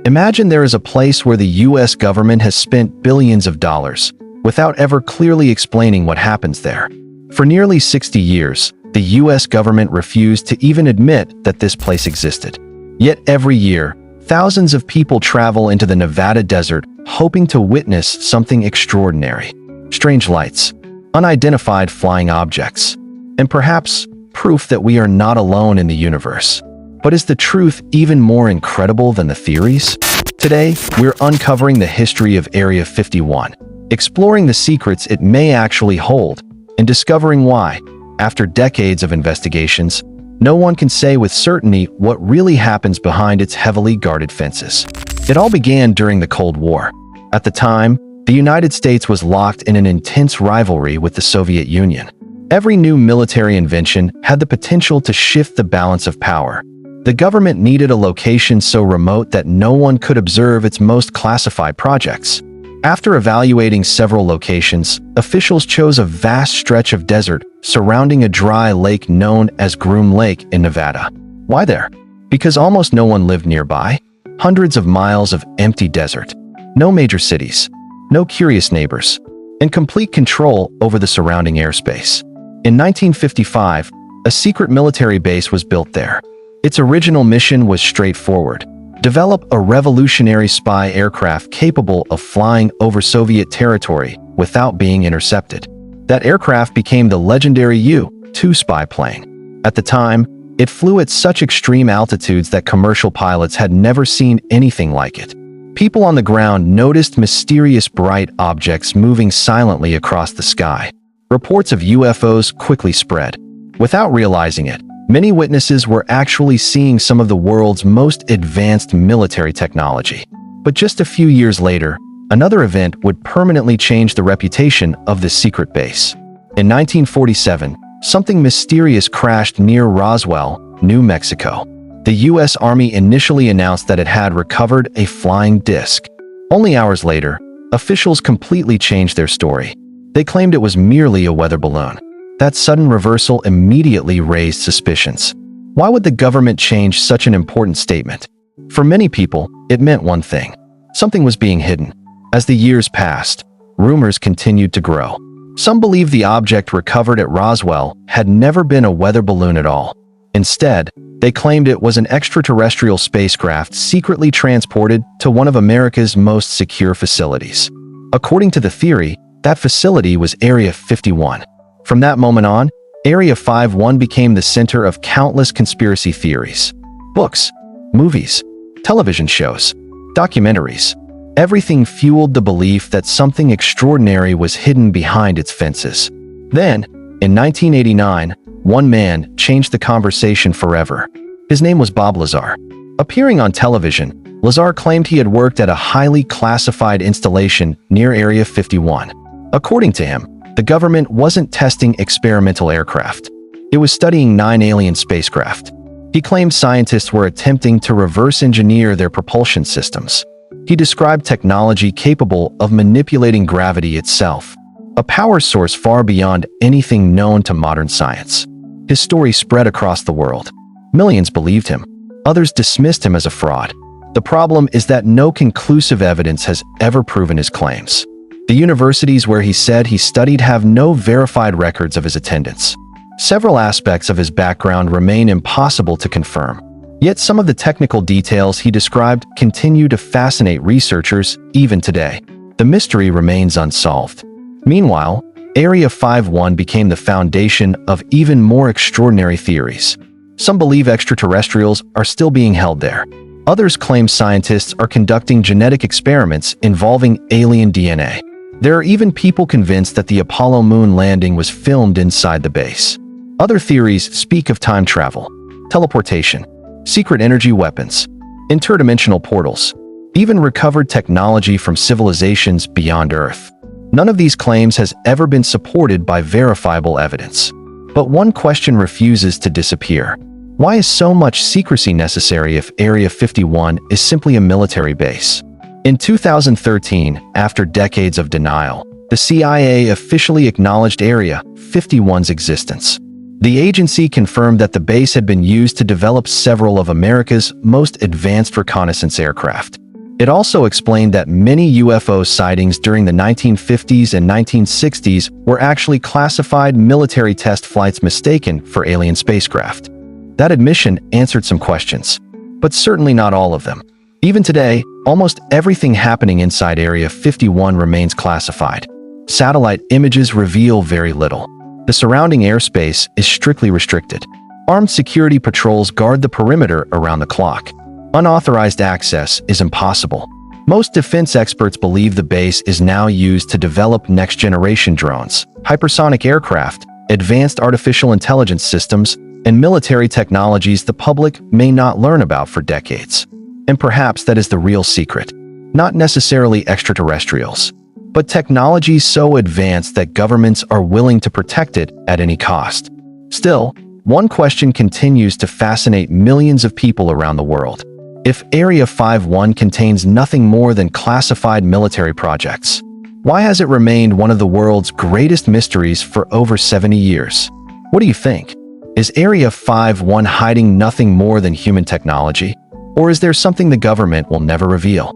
Imagine there is a place where the US government has spent billions of dollars without ever clearly explaining what happens there. For nearly 60 years, the US government refused to even admit that this place existed. Yet every year, thousands of people travel into the Nevada desert hoping to witness something extraordinary. Strange lights, unidentified flying objects, and perhaps proof that we are not alone in the universe. But is the truth even more incredible than the theories? Today, we're uncovering the history of Area 51, exploring the secrets it may actually hold, and discovering why, after decades of investigations, no one can say with certainty what really happens behind its heavily guarded fences. It all began during the Cold War. At the time, the United States was locked in an intense rivalry with the Soviet Union. Every new military invention had the potential to shift the balance of power. The government needed a location so remote that no one could observe its most classified projects. After evaluating several locations, officials chose a vast stretch of desert surrounding a dry lake known as Groom Lake in Nevada. Why there? Because almost no one lived nearby. Hundreds of miles of empty desert. No major cities. No curious neighbors. And complete control over the surrounding airspace. In 1955, a secret military base was built there. Its original mission was straightforward: develop a revolutionary spy aircraft capable of flying over Soviet territory without being intercepted. That aircraft became the legendary U-2 spy plane. At the time, it flew at such extreme altitudes that commercial pilots had never seen anything like it. People on the ground noticed mysterious bright objects moving silently across the sky. Reports of UFOs quickly spread. Without realizing it, many witnesses were actually seeing some of the world's most advanced military technology. But just a few years later, another event would permanently change the reputation of this secret base. In 1947, something mysterious crashed near Roswell, New Mexico. The U.S. Army initially announced that it had recovered a flying disc. Only hours later, officials completely changed their story. They claimed it was merely a weather balloon. That sudden reversal immediately raised suspicions. Why would the government change such an important statement? For many people, it meant one thing: something was being hidden. As the years passed, rumors continued to grow. Some believed the object recovered at Roswell had never been a weather balloon at all. Instead, they claimed it was an extraterrestrial spacecraft secretly transported to one of America's most secure facilities. According to the theory, that facility was Area 51. From that moment on, Area 51 became the center of countless conspiracy theories. Books, movies, television shows, documentaries. Everything fueled the belief that something extraordinary was hidden behind its fences. Then, in 1989, one man changed the conversation forever. His name was Bob Lazar. Appearing on television, Lazar claimed he had worked at a highly classified installation near Area 51. According to him, the government wasn't testing experimental aircraft. It was studying 9 alien spacecraft. He claimed scientists were attempting to reverse engineer their propulsion systems. He described technology capable of manipulating gravity itself, a power source far beyond anything known to modern science. His story spread across the world. Millions believed him. Others dismissed him as a fraud. The problem is that no conclusive evidence has ever proven his claims. The universities where he said he studied have no verified records of his attendance. Several aspects of his background remain impossible to confirm. Yet some of the technical details he described continue to fascinate researchers even today. The mystery remains unsolved. Meanwhile, Area 51 became the foundation of even more extraordinary theories. Some believe extraterrestrials are still being held there. Others claim scientists are conducting genetic experiments involving alien DNA. There are even people convinced that the Apollo moon landing was filmed inside the base. Other theories speak of time travel, teleportation, secret energy weapons, interdimensional portals, even recovered technology from civilizations beyond Earth. None of these claims has ever been supported by verifiable evidence. But one question refuses to disappear. Why is so much secrecy necessary if Area 51 is simply a military base? In 2013, after decades of denial, the CIA officially acknowledged Area 51's existence. The agency confirmed that the base had been used to develop several of America's most advanced reconnaissance aircraft. It also explained that many UFO sightings during the 1950s and 1960s were actually classified military test flights mistaken for alien spacecraft. That admission answered some questions, but certainly not all of them. Even today, almost everything happening inside Area 51 remains classified. Satellite images reveal very little. The surrounding airspace is strictly restricted. Armed security patrols guard the perimeter around the clock. Unauthorized access is impossible. Most defense experts believe the base is now used to develop next-generation drones, hypersonic aircraft, advanced artificial intelligence systems, and military technologies the public may not learn about for decades. And perhaps that is the real secret. Not necessarily extraterrestrials, but technology so advanced that governments are willing to protect it at any cost. Still, one question continues to fascinate millions of people around the world. If Area 51 contains nothing more than classified military projects, why has it remained one of the world's greatest mysteries for over 70 years? What do you think? Is Area 51 hiding nothing more than human technology? Or is there something the government will never reveal?